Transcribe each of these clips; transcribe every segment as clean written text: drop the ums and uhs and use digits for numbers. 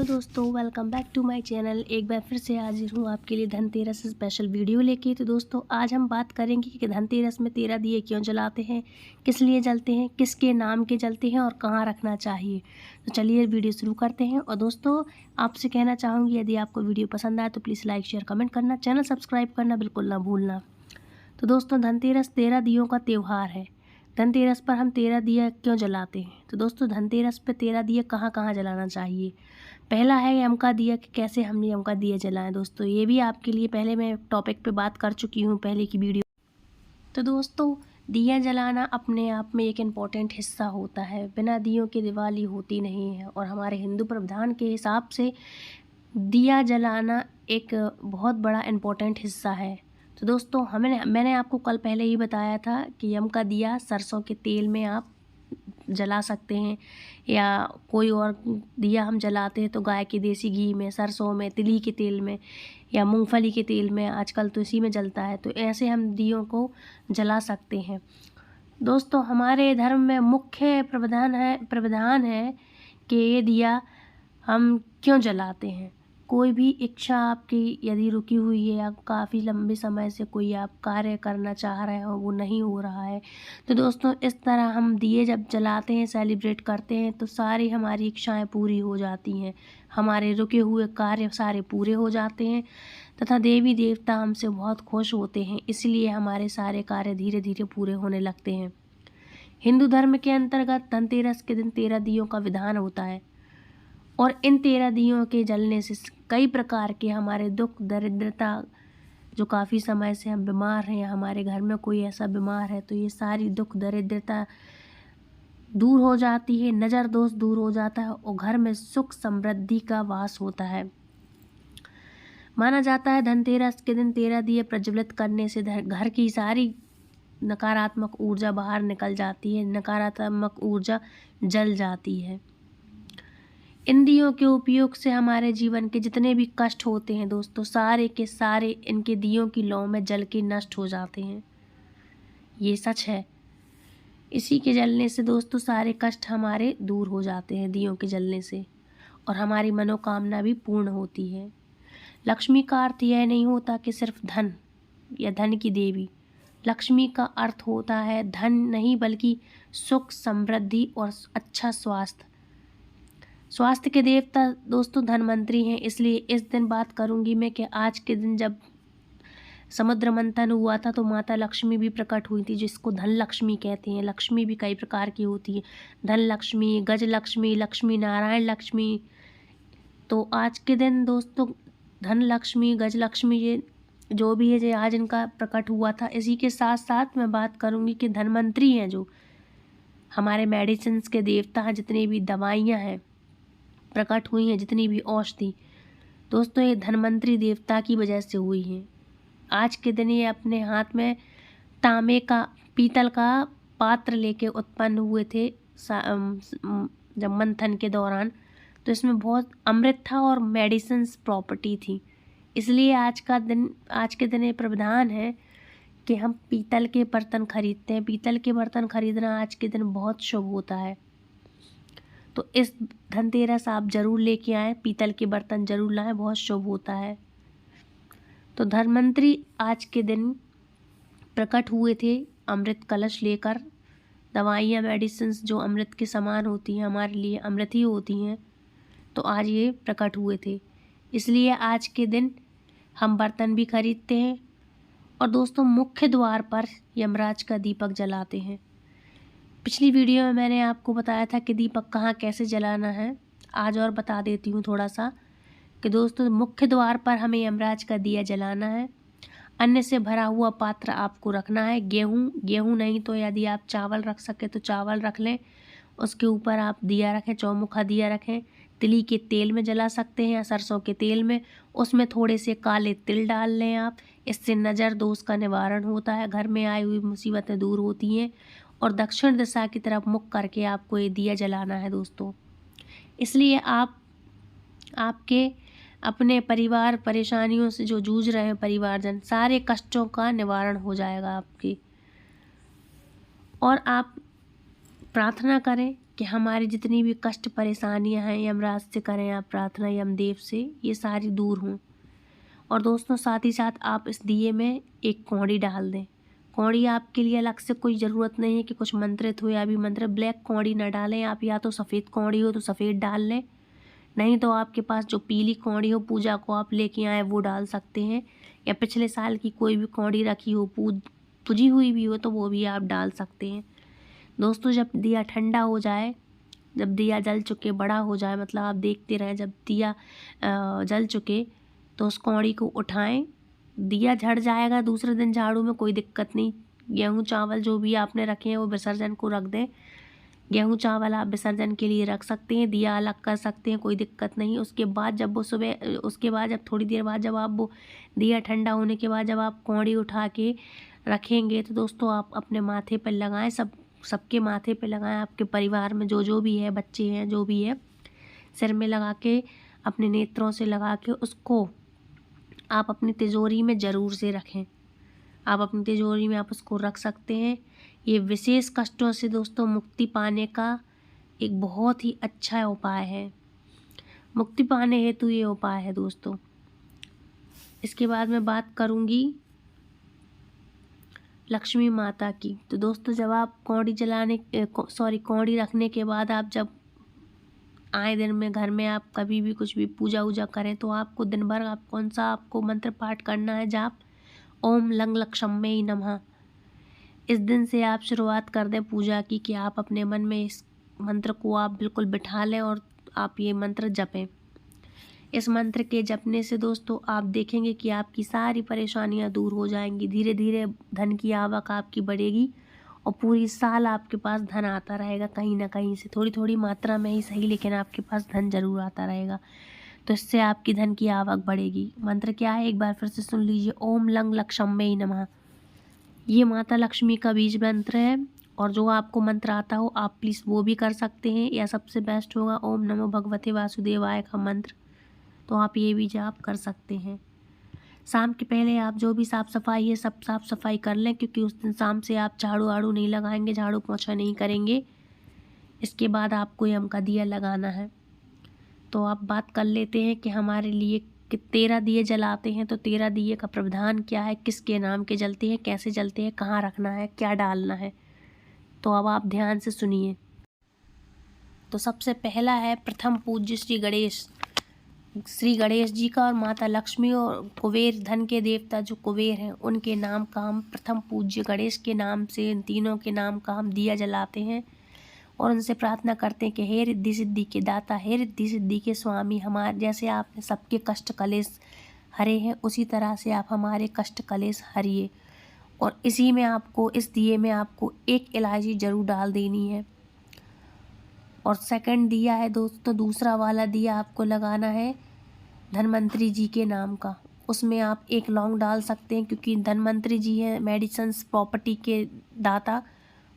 Hello दोस्तों, welcome back to my channel. एक बार फिर से हाजिर हूँ आपके लिए धनतेरस स्पेशल वीडियो लेके। तो दोस्तों आज हम बात करेंगे कि धनतेरस में 13 दिए क्यों जलाते हैं, किस लिए जलते हैं, किसके नाम के जलते हैं और कहाँ रखना चाहिए। तो चलिए वीडियो शुरू करते हैं। और दोस्तों आपसे कहना चाहूँगी, यदि आपको वीडियो पसंद आए तो प्लीज़ लाइक शेयर कमेंट करना, चैनल सब्सक्राइब करना बिल्कुल ना भूलना। तो दोस्तों धनतेरस 13 दियों का त्यौहार है। धनतेरस पर हम 13 दिया क्यों जलाते हैं। तो दोस्तों धनतेरस पर 13 दिए कहाँ कहाँ जलाना चाहिए। पहला है यम का दिया, कि कैसे हम यम का दिया जलाएं। दोस्तों ये भी आपके लिए पहले मैं टॉपिक पे बात कर चुकी हूँ पहले की वीडियो। तो दोस्तों दिया जलाना अपने आप में एक इम्पॉर्टेंट हिस्सा होता है। बिना दियों की दिवाली होती नहीं है और हमारे हिंदू प्रधान के हिसाब से दिया जलाना एक बहुत बड़ा इम्पोर्टेंट हिस्सा है। तो दोस्तों मैंने आपको कल पहले ही बताया था कि यम का दिया सरसों के तेल में आप जला सकते हैं, या कोई और दिया हम जलाते हैं तो गाय के देसी घी में, सरसों में, तिली के तेल में या मूंगफली के तेल में, आजकल तो इसी में जलता है। तो ऐसे हम दियों को जला सकते हैं। दोस्तों हमारे धर्म में मुख्य प्रावधान है कि ये दिया हम क्यों जलाते हैं। कोई भी इच्छा आपकी यदि रुकी हुई है या काफ़ी लंबे समय से कोई आप कार्य करना चाह रहे हो, वो नहीं हो रहा है, तो दोस्तों इस तरह हम दिए जब जलाते हैं, सेलिब्रेट करते हैं, तो सारी हमारी इच्छाएं पूरी हो जाती हैं, हमारे रुके हुए कार्य सारे पूरे हो जाते हैं तथा देवी देवता हमसे बहुत खुश होते हैं। इसलिए हमारे सारे कार्य धीरे धीरे पूरे होने लगते हैं। हिंदू धर्म के अंतर्गत धनतेरस के दिन 13 दियों का विधान होता है और इन 13 दियों के जलने से कई प्रकार के हमारे दुख दरिद्रता, जो काफ़ी समय से हम बीमार हैं या हमारे घर में कोई ऐसा बीमार है, तो ये सारी दुख दरिद्रता दूर हो जाती है, नज़र दोष दूर हो जाता है और घर में सुख समृद्धि का वास होता है। माना जाता है धनतेरस के दिन 13 दिए प्रज्वलित करने से घर की सारी नकारात्मक ऊर्जा बाहर निकल जाती है, नकारात्मक ऊर्जा जल जाती है। इन दियों के उपयोग से हमारे जीवन के जितने भी कष्ट होते हैं दोस्तों, सारे के सारे इनके दियों की लौ में जल के नष्ट हो जाते हैं। ये सच है। इसी के जलने से दोस्तों सारे कष्ट हमारे दूर हो जाते हैं दियों के जलने से, और हमारी मनोकामना भी पूर्ण होती है। लक्ष्मी का अर्थ यह नहीं होता कि सिर्फ धन या धन की देवी। लक्ष्मी का अर्थ होता है धन नहीं, बल्कि सुख, समृद्धि और अच्छा स्वास्थ्य। स्वास्थ्य के देवता दोस्तों धनवंतरी हैं। इसलिए इस दिन बात करूंगी मैं कि आज के दिन जब समुद्र मंथन हुआ था तो माता लक्ष्मी भी प्रकट हुई थी, जिसको धन लक्ष्मी कहते हैं। लक्ष्मी भी कई प्रकार की होती है, धन लक्ष्मी, गज लक्ष्मी, लक्ष्मी नारायण लक्ष्मी। तो आज के दिन दोस्तों धन लक्ष्मी, गज लक्ष्मी, ये जो भी है जो आज इनका प्रकट हुआ था। इसी के साथ साथ मैं बात करूंगी कि धनवंतरी हैं, जो हमारे मेडिसिन के देवता हैं, जितनी भी दवाइयाँ हैं प्रकट हुई हैं, जितनी भी औषधि दोस्तों, ये धनवंतरी देवता की वजह से हुई हैं। आज के दिन ये अपने हाथ में तांबे का, पीतल का पात्र लेके उत्पन्न हुए थे जब मंथन के दौरान। तो इसमें बहुत अमृत था और मेडिसिन्स प्रॉपर्टी थी। इसलिए आज के दिन ये प्रावधान है कि हम पीतल के बर्तन खरीदते हैं। पीतल के बर्तन खरीदना आज के दिन बहुत शुभ होता है। तो इस धनतेरस आप ज़रूर लेके आएँ, पीतल के बर्तन ज़रूर लाएँ, बहुत शुभ होता है। तो धनवंतरी आज के दिन प्रकट हुए थे अमृत कलश लेकर। दवाइयाँ, मेडिसिन्स जो अमृत के समान होती हैं, हमारे लिए अमृत ही होती हैं, तो आज ये प्रकट हुए थे। इसलिए आज के दिन हम बर्तन भी खरीदते हैं। और दोस्तों मुख्य द्वार पर यमराज का दीपक जलाते हैं। पिछली वीडियो में मैंने आपको बताया था कि दीपक कहाँ कैसे जलाना है। आज और बता देती हूँ थोड़ा सा कि दोस्तों मुख्य द्वार पर हमें यमराज का दिया जलाना है। अन्न से भरा हुआ पात्र आपको रखना है। गेहूँ नहीं तो यदि आप चावल रख सके तो चावल रख लें, उसके ऊपर आप दिया रखें, चौमुखा दिया रखें। तिली के तेल में जला सकते हैं या सरसों के तेल में। उसमें थोड़े से काले तिल डाल लें आप। इससे नज़र दोष का निवारण होता है, घर में आई हुई मुसीबतें दूर होती हैं। और दक्षिण दिशा की तरफ मुख करके आपको ये दिया जलाना है दोस्तों। इसलिए आपके अपने परिवार परेशानियों से जो जूझ रहे हैं परिवारजन, सारे कष्टों का निवारण हो जाएगा आपकी। और आप प्रार्थना करें कि हमारी जितनी भी कष्ट परेशानियां हैं यमराज से करें आप प्रार्थना, यमदेव से, ये सारी दूर हों। और दोस्तों साथ ही साथ आप इस दिए में एक कौड़ी डाल दें। कौड़ी आपके लिए अलग से कोई ज़रूरत नहीं है कि कुछ मंत्रित हो या भी मंत्र, ब्लैक कौड़ी ना डालें आप, या तो सफ़ेद कौड़ी हो तो सफ़ेद डाल लें, नहीं तो आपके पास जो पीली कौड़ी हो पूजा को आप लेके आए वो डाल सकते हैं, या पिछले साल की कोई भी कौड़ी रखी हो पूजी हुई भी हो तो वो भी आप डाल सकते हैं। दोस्तों जब दिया ठंडा हो जाए, जब दिया जल चुके बड़ा हो जाए, मतलब आप देखते रहें, जब दिया जल चुके तो उस कौड़ी को उठाएं। दिया झड़ जाएगा दूसरे दिन झाड़ू में, कोई दिक्कत नहीं। गेहूँ चावल जो भी आपने रखे हैं वो विसर्जन को रख दें। गेहूँ चावल आप विसर्जन के लिए रख सकते हैं, दिया अलग कर सकते हैं, कोई दिक्कत नहीं। उसके बाद जब वो सुबह, उसके बाद जब थोड़ी देर बाद जब आप वो दिया ठंडा होने के बाद जब आप कौड़ी उठा के रखेंगे तो दोस्तों आप अपने माथे पर लगाएं, सबके माथे पे लगाएं, आपके परिवार में जो भी है, बच्चे हैं जो भी है, सिर में लगा के, अपने नेत्रों से लगा के उसको आप अपनी तिजोरी में ज़रूर से रखें। आप अपनी तिजोरी में आप उसको रख सकते हैं। ये विशेष कष्टों से दोस्तों मुक्ति पाने का एक बहुत ही अच्छा उपाय है, मुक्ति पाने हेतु ये उपाय है दोस्तों। इसके बाद मैं बात करूँगी लक्ष्मी माता की। तो दोस्तों जब आप कौड़ी रखने के बाद आप जब आए दिन में घर में आप कभी भी कुछ भी पूजा वूजा करें तो आपको दिन भर आप कौन सा आपको मंत्र पाठ करना है, जाप ओम लंग लक्ष्म्यै नमः। इस दिन से आप शुरुआत कर दें पूजा की कि आप अपने मन में इस मंत्र को आप बिल्कुल बिठा लें और आप ये मंत्र जपें। इस मंत्र के जपने से दोस्तों आप देखेंगे कि आपकी सारी परेशानियां दूर हो जाएंगी, धीरे धीरे धन की आवक आपकी बढ़ेगी और पूरी साल आपके पास धन आता रहेगा, कहीं ना कहीं से, थोड़ी थोड़ी मात्रा में ही सही, लेकिन आपके पास धन जरूर आता रहेगा। तो इससे आपकी धन की आवक बढ़ेगी। मंत्र क्या है एक बार फिर से सुन लीजिए, ओम लंग लक्ष्म्यै नमः। ये माता लक्ष्मी का बीज मंत्र है और जो आपको मंत्र आता हो आप प्लीज़ वो भी कर सकते हैं, या सबसे बेस्ट होगा ओम नमो भगवते वासुदेवाय का मंत्र, तो आप ये भी जाप कर सकते हैं। शाम के पहले आप जो भी साफ़ सफाई है सब साफ़ सफाई कर लें, क्योंकि उस दिन शाम से आप झाड़ू वाड़ू नहीं लगाएंगे, झाड़ू पोछा नहीं करेंगे। इसके बाद आपको यम का दिया लगाना है। तो आप बात कर लेते हैं कि हमारे लिए कि 13 दिए जलाते हैं, तो 13 दिए का प्रावधान क्या है, किसके नाम के जलते हैं, कैसे जलते हैं, कहाँ रखना है, क्या डालना है, तो अब आप ध्यान से सुनिए। तो सबसे पहला है प्रथम पूज्य श्री गणेश जी का और माता लक्ष्मी और कुबेर, धन के देवता जो कुबेर हैं उनके नाम का हम प्रथम पूज्य गणेश के नाम से, इन तीनों के नाम का हम दिया जलाते हैं और उनसे प्रार्थना करते हैं कि हे रिद्धि सिद्धि के दाता, हे रिद्धि सिद्धि के स्वामी, हमारे जैसे आपने सबके कष्ट कलेश हरे हैं उसी तरह से आप हमारे कष्ट कलेश हरिए। और इसी में आपको, इस दिए में आपको एक इलायची ज़रूर डाल देनी है। और सेकंड दिया है दोस्तों, दूसरा वाला दिया आपको लगाना है धनवंतरी जी के नाम का, उसमें आप एक लौंग डाल सकते हैं क्योंकि धनवंतरी जी हैं मेडिसिन्स प्रॉपर्टी के दाता,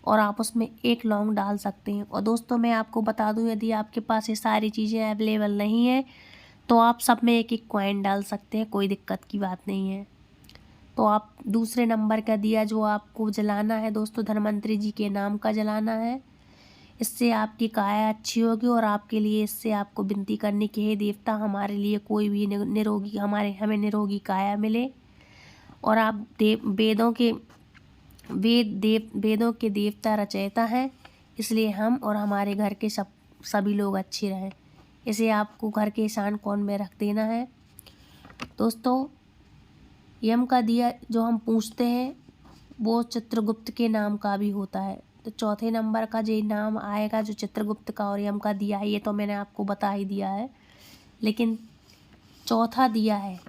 और आप उसमें एक लौंग डाल सकते हैं। और दोस्तों मैं आपको बता दूं, यदि आपके पास ये सारी चीज़ें अवेलेबल नहीं है तो आप सब में एक एक कॉइन डाल सकते हैं, कोई दिक्कत की बात नहीं है। तो आप दूसरे नंबर का दिया जो आपको जलाना है दोस्तों, धनवंतरी जी के नाम का जलाना है। इससे आपकी काया अच्छी होगी और आपके लिए इससे आपको विनती करनी कि हे देवता हमारे लिए कोई भी निरोगी, हमें निरोगी काया मिले। और आप वेदों के देवता रचयिता हैं, इसलिए हम और हमारे घर के सभी लोग अच्छे रहें। इसे आपको घर के ईशान कोण में रख देना है। दोस्तों यम का दिया जो हम पूछते हैं वो चित्रगुप्त के नाम का भी होता है। तो चौथे नंबर का जो नाम आएगा जो चित्रगुप्त का और यम का दिया है, ये तो मैंने आपको बता ही दिया है, लेकिन चौथा दिया है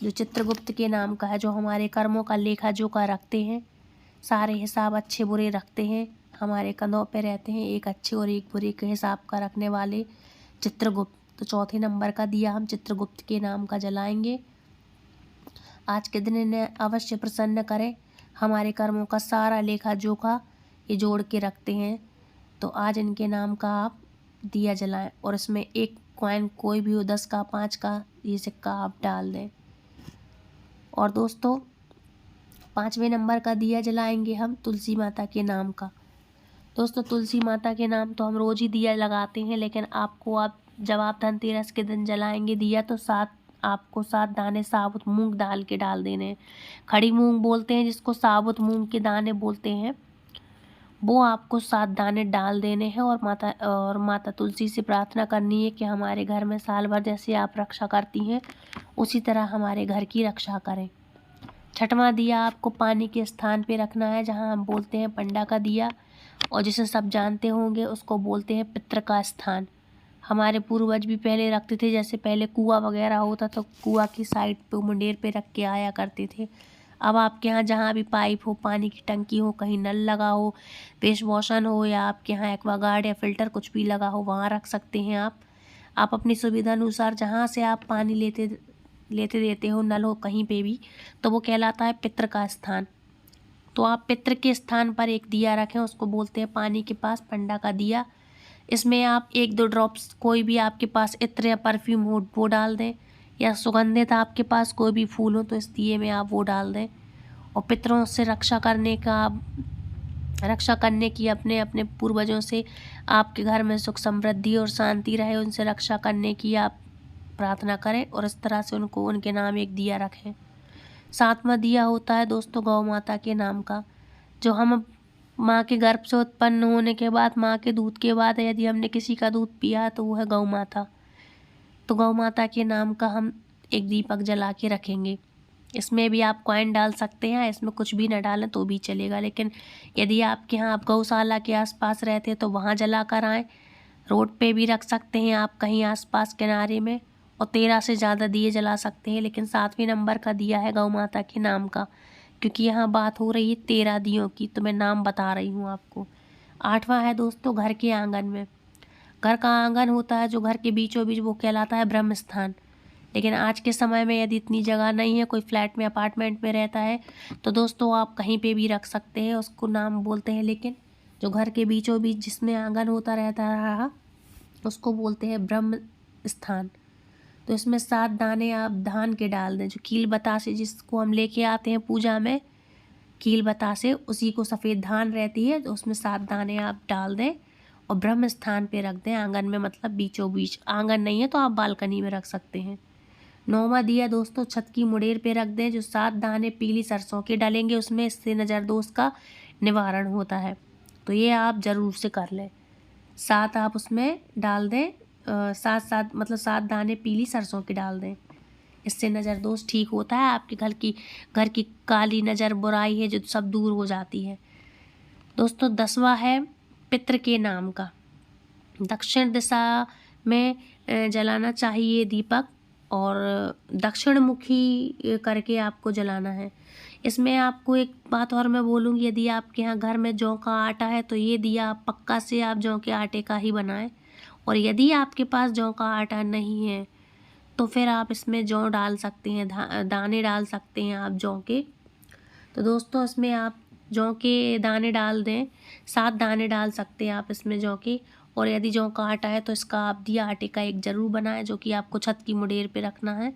जो चित्रगुप्त के नाम का है, जो हमारे कर्मों का लेखा जोखा रखते हैं, सारे हिसाब अच्छे बुरे रखते हैं, हमारे कंधों पे रहते हैं, एक अच्छे और एक बुरे के हिसाब का रखने वाले चित्रगुप्त। तो चौथे नंबर का दिया हम चित्रगुप्त के नाम का जलाएंगे। आज के दिन इन्हें अवश्य प्रसन्न करें, हमारे कर्मों का सारा लेखा जोखा ये जोड़ के रखते हैं। तो आज इनके नाम का आप दिया जलाएं और इसमें एक कॉइन कोई भी हो, 10 का 5 का ये सिक्का आप डाल दें। और दोस्तों 5वें नंबर का दिया जलाएंगे हम तुलसी माता के नाम का। दोस्तों तुलसी माता के नाम तो हम रोज ही दिया लगाते हैं, लेकिन आप जब आप धनतेरस के दिन जलाएंगे दिया तो आपको 7 दाने साबुत मूंग दाल के डाल देने हैं। खड़ी मूंग बोलते हैं जिसको, साबुत मूंग के दाने बोलते हैं, वो आपको 7 दाने डाल देने हैं। और माता तुलसी से प्रार्थना करनी है कि हमारे घर में साल भर जैसे आप रक्षा करती हैं उसी तरह हमारे घर की रक्षा करें। छठवां दिया आपको पानी के स्थान पे रखना है, जहां हम बोलते हैं पंडा का दिया, और जिसे सब जानते होंगे उसको बोलते हैं पितृ का स्थान। हमारे पूर्वज भी पहले रखते थे, जैसे पहले कुआं वगैरह होता तो कुआं की साइड पे मुंडेर पे रख के आया करते थे। अब आपके यहाँ जहाँ भी पाइप हो, पानी की टंकी हो, कहीं नल लगा हो, वेस्ट वॉशन हो, या आपके यहाँ एक्वागार्ड या फिल्टर कुछ भी लगा हो, वहाँ रख सकते हैं आप अपनी सुविधा अनुसार जहाँ से आप पानी लेते देते हो, नल हो कहीं पे भी, तो वो कहलाता है पितृ का स्थान। तो आप पितृ के स्थान पर एक दिया रखें, उसको बोलते हैं पानी के पास पंडा का दिया। इसमें आप 1-2 ड्रॉप्स कोई भी आपके पास इत्र या परफ्यूम हो वो डाल दें, या सुगंधित आपके पास कोई भी फूल हो तो इस दिए में आप वो डाल दें। और पितरों से रक्षा करने की अपने अपने पूर्वजों से आपके घर में सुख समृद्धि और शांति रहे, उनसे रक्षा करने की आप प्रार्थना करें और इस तरह से उनको उनके नाम एक दिया रखें। 7वां दिया होता है दोस्तों गौ माता के नाम का, जो हम माँ के गर्भ से उत्पन्न होने के बाद, माँ के दूध के बाद यदि हमने किसी का दूध पिया तो वो है गौ माता। तो गौ माता के नाम का हम एक दीपक जला के रखेंगे। इसमें भी आप कॉइन डाल सकते हैं, इसमें कुछ भी न डालें तो भी चलेगा, लेकिन यदि आपके यहाँ आप गौशाला के आसपास रहते हैं तो वहाँ जला कर आएँ। रोड पे भी रख सकते हैं आप कहीं आसपास किनारे में, और 13 से ज़्यादा दिए जला सकते हैं, लेकिन 7वें नंबर का दिया है गौ माता के नाम का, क्योंकि यहाँ बात हो रही है 13 दियों की, तो मैं नाम बता रही हूँ आपको। 8वां है दोस्तों घर के आंगन में। घर का आंगन होता है जो घर के बीचों बीच, वो कहलाता है ब्रह्म स्थान। लेकिन आज के समय में यदि इतनी जगह नहीं है, कोई फ्लैट में अपार्टमेंट में रहता है, तो दोस्तों आप कहीं पे भी रख सकते हैं, उसको नाम बोलते हैं, लेकिन जो घर के बीचों बीच जिसमें आंगन होता रहता रहा उसको बोलते हैं ब्रह्म स्थान। तो इसमें 7 दाने आप धान के डाल दें, जो कील बतासे जिसको हम लेके आते हैं पूजा में, कील बतासे उसी को सफ़ेद धान रहती है, तो उसमें 7 दाने आप डाल दें और ब्रह्म स्थान पे रख दें, आंगन में, मतलब बीचों बीच। आंगन नहीं है तो आप बालकनी में रख सकते हैं। 9वां दिया दोस्तों छत की मुडेर पे रख दें, जो 7 दाने पीली सरसों के डालेंगे उसमें, इससे नज़र दोष का निवारण होता है। तो ये आप ज़रूर से कर लें। 7 आप उसमें डाल दें, 7 मतलब 7 दाने पीली सरसों के डाल दें, इससे नज़र दोष ठीक होता है। आपके घर की काली नज़र, बुराई है जो सब दूर हो जाती है। दोस्तों 10वां है पितृ के नाम का। दक्षिण दिशा में जलाना चाहिए दीपक, और दक्षिण मुखी करके आपको जलाना है। इसमें आपको एक बात और मैं बोलूँगी, यदि आपके यहाँ घर में जौ का आटा है तो ये दिया आप पक्का से आप जौ के आटे का ही बनाएं, और यदि आपके पास जौ का आटा नहीं है तो फिर आप इसमें जौ डाल सकते हैं, दाने डाल सकते हैं आप जौ के। तो दोस्तों इसमें आप जौ के दाने डाल दें, 7 दाने डाल सकते हैं आप इसमें जौ के। और यदि जौ का आटा है तो इसका आप दिया आटे का एक ज़रूर बनाएं, जो कि आपको छत की मुडेर पे रखना है।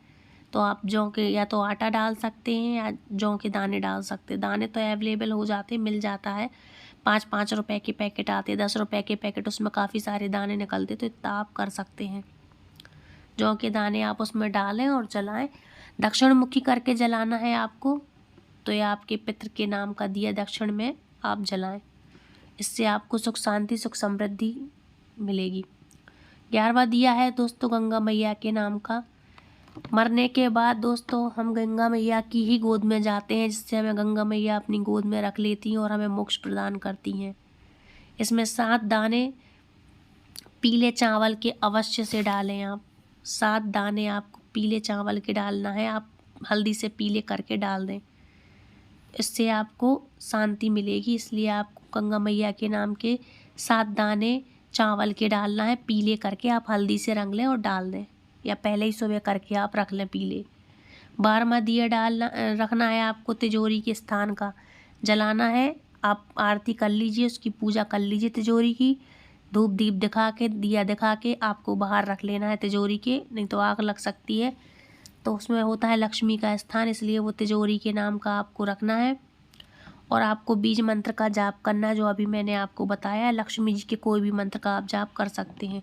तो आप जौ के या तो आटा डाल सकते हैं या जौ के दाने डाल सकते हैं। दाने तो अवेलेबल हो जाते, मिल जाता है, 5-5 रुपए के पैकेट आते, 10 रुपए के पैकेट, उसमें काफ़ी सारे दाने निकलते, तो इतना आप कर सकते हैं। जौ के दाने आप उसमें डालें और जलाएं। दक्षिण मुखी करके जलाना है आपको, तो ये आपके पितृ के नाम का दिया दक्षिण में आप जलाएं, इससे आपको सुख शांति सुख समृद्धि मिलेगी। 11वां दिया है दोस्तों गंगा मैया के नाम का। मरने के बाद दोस्तों हम गंगा मैया की ही गोद में जाते हैं, जिससे हमें गंगा मैया अपनी गोद में रख लेती हैं और हमें मोक्ष प्रदान करती हैं। इसमें 7 दाने पीले चावल के अवश्य से डालें आप। 7 दाने आपको पीले चावल के डालना है, आप हल्दी से पीले करके डाल दें, इससे आपको शांति मिलेगी। इसलिए आपको गंगा मैया के नाम के 7 दाने चावल के डालना है, पीले करके आप हल्दी से रंग लें और डाल दें, या पहले ही सुबह करके आप रख लें पीले। 12वां दिया रखना है आपको तिजोरी के स्थान का, जलाना है। आप आरती कर लीजिए, उसकी पूजा कर लीजिए तिजोरी की, धूप दीप दिखा के, दिया दिखा के आपको बाहर रख लेना है तिजोरी के, नहीं तो आग लग सकती है। तो उसमें होता है लक्ष्मी का स्थान, इसलिए वो तिजोरी के नाम का आपको रखना है। और आपको बीज मंत्र का जाप करना, जो अभी मैंने आपको बताया। लक्ष्मी जी के कोई भी मंत्र का आप जाप कर सकते हैं।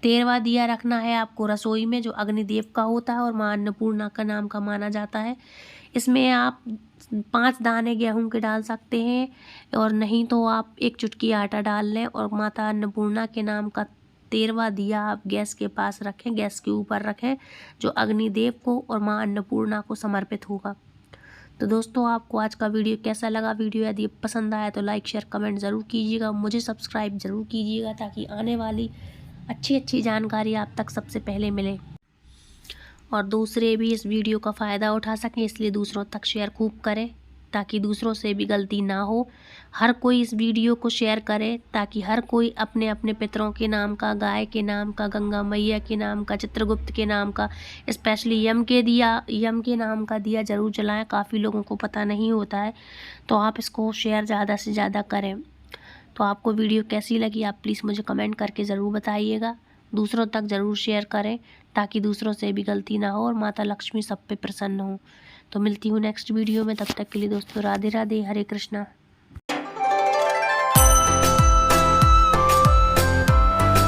13वां दिया रखना है आपको रसोई में, जो अग्निदेव का होता है और माँ अन्नपूर्णा का नाम का माना जाता है। इसमें आप 5 दाने गेहूं के डाल सकते हैं, और नहीं तो आप 1 चुटकी आटा डाल लें। और माता अन्नपूर्णा के नाम का 13वां दिया आप गैस के पास रखें, गैस के ऊपर रखें, जो अग्निदेव को और माँ अन्नपूर्णा को समर्पित होगा। तो दोस्तों, आपको आज का वीडियो कैसा लगा? वीडियो यदि पसंद आया तो लाइक शेयर कमेंट ज़रूर कीजिएगा। मुझे सब्सक्राइब ज़रूर कीजिएगा, ताकि आने वाली अच्छी जानकारी आप तक सबसे पहले मिले और दूसरे भी इस वीडियो का फ़ायदा उठा सकें। इसलिए दूसरों तक शेयर खूब करें, ताकि दूसरों से भी गलती ना हो। हर कोई इस वीडियो को शेयर करे, ताकि हर कोई अपने अपने पितरों के नाम का, गाय के नाम का, गंगा मैया के नाम का, चित्रगुप्त के नाम का, स्पेशली यम के नाम का दिया ज़रूर जलाएं। काफ़ी लोगों को पता नहीं होता है, तो आप इसको शेयर ज़्यादा से ज़्यादा करें। तो आपको वीडियो कैसी लगी आप प्लीज़ मुझे कमेंट करके ज़रूर बताइएगा। दूसरों तक ज़रूर शेयर करें, ताकि दूसरों से भी गलती ना हो और माता लक्ष्मी सब पे प्रसन्न हो। तो मिलती हूँ नेक्स्ट वीडियो में, तब तक के लिए दोस्तों राधे राधे, हरे कृष्णा।